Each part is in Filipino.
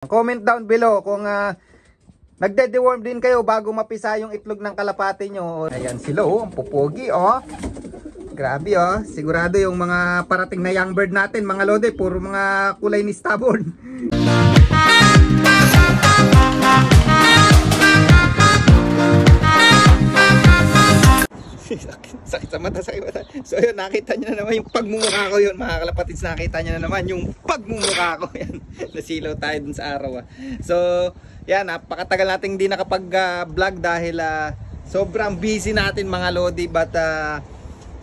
Comment down below kung nagde-deworm din kayo bago mapisa yung itlog ng kalapati nyo. Ayan sila oh, ang pupogi oh. Grabe oh, sigurado yung mga parating na young bird natin mga lode, puro mga kulay ni stubborn. Sakit sa mata, sakit mata. So yun, nakita nyo na naman yung pagmumukha ko yun mga kalapatids. Nakita nyo na naman yung pagmumukha ko. Yan, nasilaw tayo dun sa araw. So yan, napakatagal natin hindi nakapag-vlog dahil sobrang busy natin mga lodi. But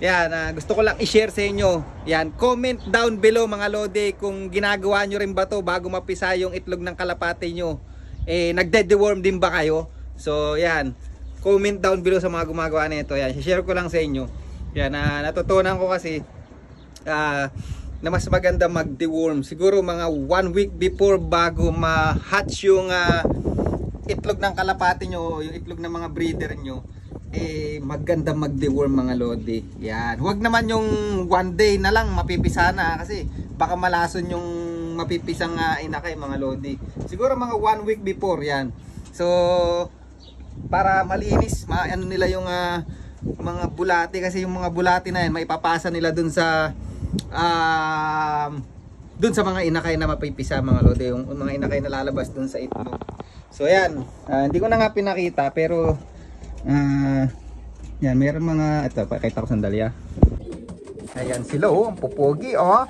yan, gusto ko lang i-share sa inyo. Yan, comment down below mga lodi kung ginagawa nyo rin ba to bago mapisa yung itlog ng kalapati nyo. Nagde-deworm din ba kayo? So yan, comment down below sa mga gumagawa nito. Yan, share ko lang sa inyo. Yan, natutunan ko kasi na mas maganda mag-deworm siguro mga 1 week before bago ma-hatch yung itlog ng kalapati nyo, yung itlog ng mga breeder nyo. Maganda mag-deworm mga lodi. Yan, huwag naman yung 1 day na lang mapipisa na kasi baka malason yung mapipisang inakay mga lodi. Siguro mga 1 week before. Yan, so para malinis, ano nila yung mga bulati, kasi yung mga bulati na yan maipapasa nila dun sa mga inakay na mapipisa mga lode, yung mga inakay na lalabas dun sa itlog. So yan, hindi ko na nga pinakita pero yan, meron mga, ito pakita ko sandali ayan sila oh, ang pupogi oh.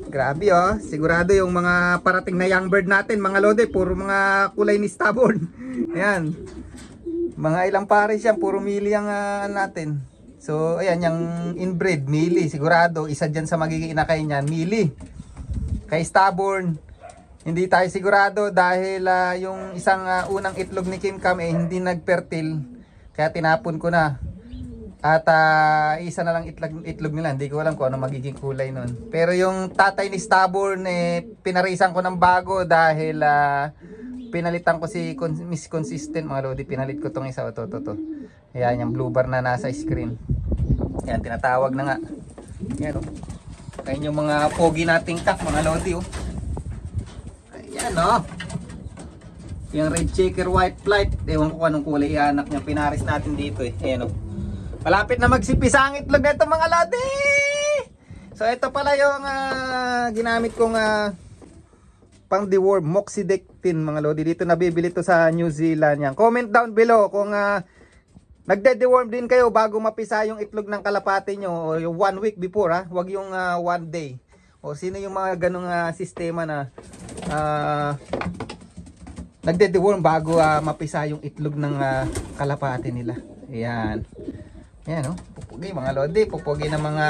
Grabe oh, sigurado yung mga parating na young bird natin mga lode, puro mga kulay ni stubborn. Ayan, mga ilang pares yan, puro mili ang natin. So ayan, yung inbred mili, sigurado isa dyan sa magiging inakay niyan mili. Kay stubborn hindi tayo sigurado dahil yung isang unang itlog ni Kim Cam hindi nagfertile, kaya tinapon ko na. At isa na lang itlog nila, hindi ko alam kung ano magiging kulay nun. Pero yung tatay ni stubborn pinarisan ko ng bago dahil pinalitan ko si Miss Consistent mga lodi. Pinalit ko tong isa, to. Ayan, yung blue bar na nasa screen. Ayan, tinatawag na nga. Ayan oh. Ayan yung mga pogi nating kak mga lodi oh. Ayan oh. Yung red checker white flight, ewan ko anong kulay anak niya, pinaris natin dito Ayan oh. Malapit na magsipisa ang itlog na ito mga lodi. So ito pala yung ginamit kong pang deworm, moxidectin mga lodi. Dito nabibili to sa New Zealand. Yan, comment down below kung nagde-deworm din kayo bago mapisa yung itlog ng kalapati nyo, o yung 1 week before wag yung 1 day. O sino yung mga ganong sistema na nagde-deworm bago mapisa yung itlog ng kalapati nila. Ayan. Ayan oh, pupugi mga lodi, pupugi ng mga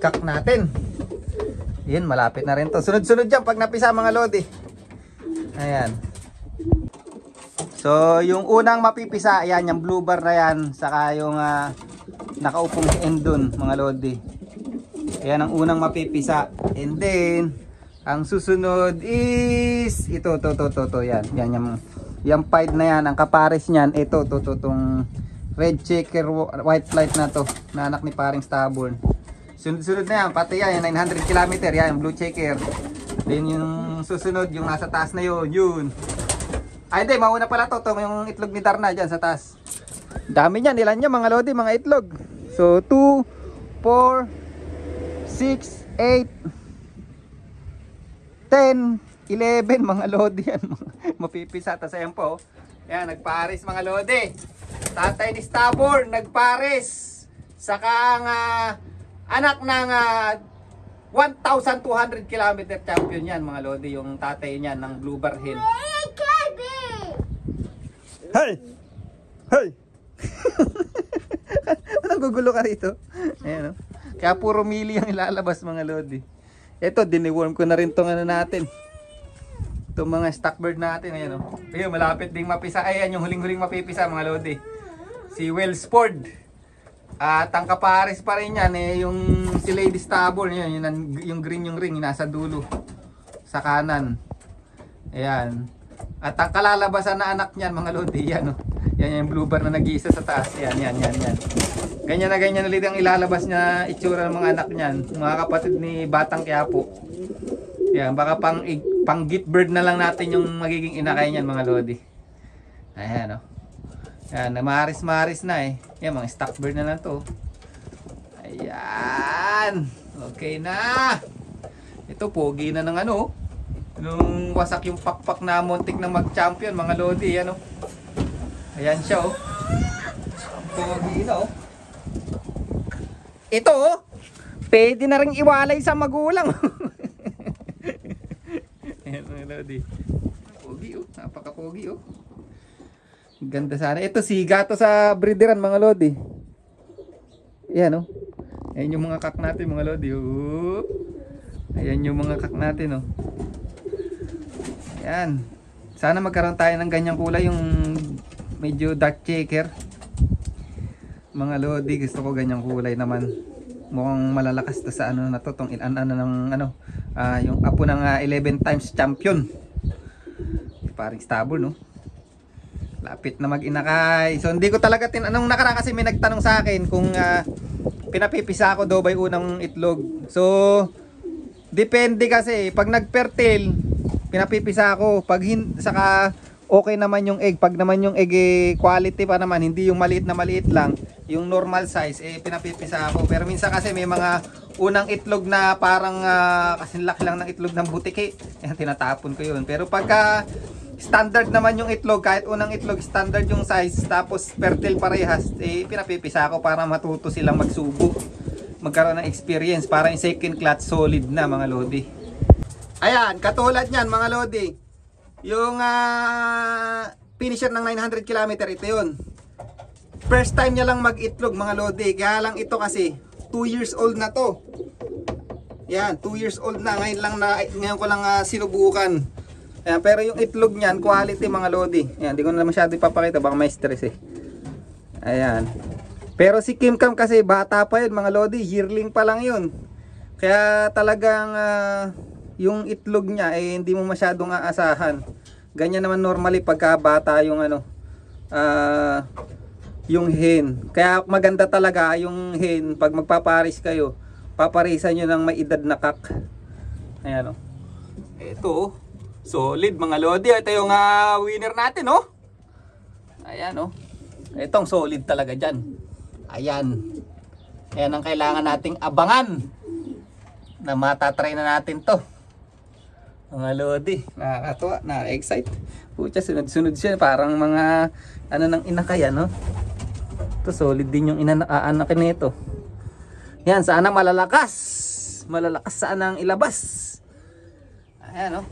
kak natin. Yan, malapit na rin to. Sunod-sunod dyan pag napisa mga lodi. Ayan. So yung unang mapipisa, ayan, yung blue bar na yan, saka yung nakaupong end dun mga lodi. Ayan ang unang mapipisa. And then ang susunod is ito, to yan. Yan yung pied na yan, ang kapares niyan, ito, tong red checker white flight na to, na anak ni paring stubborn. Sunod-sunod na yan, pati yan, 900 km, yan, yung blue checker. Then yung susunod, yung nasa taas na yun. Ay hindi, mauna pala to, yung itlog ni Darna dyan sa taas. Dami niyan, ilan niya mga lodi, mga itlog. So 2, 4, 6, 8, 10, 11 mga lodi yan. Mapipisa, tas ayan po. Yan, nagpares mga lodi. Tatay ni stubborn, nagpares. Saka ang anak ng 1,200 km champion yan mga lodi, yung tatay niyan ng Blue Bar Hill. Hey! Hey! Anong gugulo ka rito? Ayan, oh. Kaya puro mili ang ilalabas mga lodi. Ito, diniworm ko na rin tong ano natin. Itong mga stock bird natin. Ayan, oh. Ayun, malapit ding mapisa. Ayan, yung huling-huling mapipisa mga lodi. Si Wellsport. At ang kapares pa rin yan yung si Lady Stubborn, yung green yung ring, yung nasa dulo sa kanan. Ayan. At ang kalalabasan na anak niyan mga lodi, yan oh. Yan yung blue bar na nag-iisa sa taas. Yan. Ganyan na ulit ang ilalabas niya itsura ng mga anak niyan, mga kapatid ni Batang Quiapo. Yan, baka pang Pang gift bird na lang natin yung magiging inakay niyan mga lodi. Ayan, oh. Ayan, maris-maris na eh. Yan, mga stock bird na lang to. Ayan. Okay na. Ito, pogi na ng ano. Nung wasak yung pakpak na muntik na mag-champion mga lodi. Ano. Ayan siya, oh. Pogi na, oh. Ito, oh. Pwede na rin iwalay sa magulang. Ayan mga lodi. Pogi, oh. Napaka-pogi, oh. Ganda sana. Ito, siga to sa breederan mga lodi. Ayan, oh. Ayan yung mga kak natin mga lodi. Oh. Ayan yung mga kak natin, oh. Ayan. Sana magkaroon tayo ng ganyang kulay, yung medyo dark checker. Mga lodi, gusto ko ganyang kulay naman. Mukhang malalakas to sa ano na to, tong yung apo ng 11 times champion. Paring stable, no. Lapit na mag-inakay. So hindi ko talaga anong nakaraan kasi may nagtanong sa akin kung pinapipisa ako daw ba yung unang itlog. So depende kasi pag nagpertil pinapipisa ako, pag saka okay naman yung egg. Pag naman yung egg quality pa naman, hindi yung maliit na maliit lang, yung normal size pinapipisa ako. Pero minsan kasi may mga unang itlog na parang kasi laki lang ng itlog ng butiki, tinatapon ko yun. Pero pagka standard naman yung itlog, kahit unang itlog standard yung size, tapos fertile parehas, pinapipisa ako para matuto silang magsubo, magkaroon ng experience, para yung second clutch solid na mga lodi. Ayan, katulad nyan mga lodi, yung finisher ng 900 km, ito yun. First time niya lang mag-itlog mga lodi, kaya lang ito kasi 2 years old na to. Yan, 2 years old na, ngayon ko lang sinubukan. Ayan, pero yung itlog niyan, quality mga lodi. Ayan, di ko na masyado ipapakita, baka may stress eh. Ayan. Pero si Kim Cam kasi bata pa yun mga lodi, yearling pa lang yun. Kaya talagang yung itlog niya hindi mo masyadong aasahan. Ganyan naman normally pagka bata yung yung hen. Kaya maganda talaga yung hen, pag magpaparis kayo, paparisan nyo ng may edad na kak. Ayan, oh. Ito, oh. Solid mga lodi. Ito yung winner natin, oh. Ayan, oh. Itong solid talaga dyan. Ayan. Ayan ang kailangan nating abangan, na matatry na natin to mga lodi. Nakakatuwa, nakaka-excite. Pucha, sunod-sunod siya. Parang mga ng inakay, no? Ito solid din yung aanakin nito. Yan, sana malalakas. Malalakas sana ang ilabas. Ayan, oh.